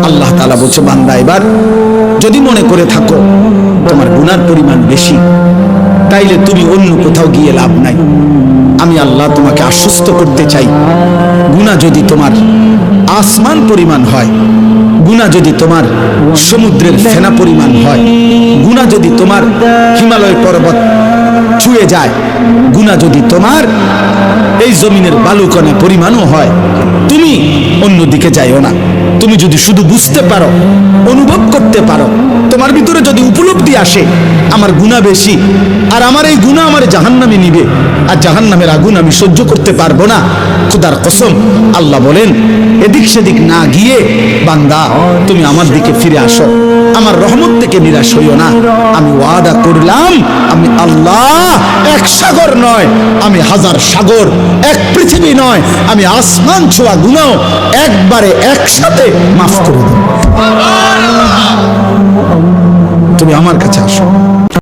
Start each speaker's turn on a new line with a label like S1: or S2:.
S1: আল্লাহ তাআলা বলছে, বান্দা এবার যদি মনে করে থাকো তোমার গুনার পরিমাণ বেশি, তাইলে তুমি অন্য কোথাও গিয়ে লাভ নাই। আমি আল্লাহ তোমাকে আশ্বস্ত করতে চাই, গুনাহ যদি তোমার আসমান পরিমাণ হয়, গুনাহ যদি তোমার সমুদ্রের ফেনা পরিমাণ হয়, গুনাহ যদি তোমার হিমালয় পর্বত ছুঁয়ে যায়, গুনাহ যদি তোমার এই জমিনের বালুকণা পরিমাণও হয়, তুমি অন্যদিকে যাইও না। তুমি যদি শুধু বুঝতে পারো, অনুভব করতে পারো, তোমার ভিতরে যদি উপলব্ধি আসে আমার গুনাহ বেশি, আর আমার এই গুনাহ আমার জাহান্নামে নিবে, আর জাহান্নামের আগুন আমি সহ্য করতে পারবো না, খোদার কসম আল্লাহ বলেন এদিক সেদিক না গিয়ে বান্দা তুমি আমার দিকে ফিরে আসো, আমার রহমত থেকে নিরাশ হইও না। আমি ওয়াদা করলাম, আমি আল্লাহ এক সাগর নয়, আমি হাজার সাগর, এক পৃথিবী নয়, আমি আসমান ছোঁয়া গুনাহ একবারে একসাথে মাফ করে দেব। তুমি আমার কাছে আসো।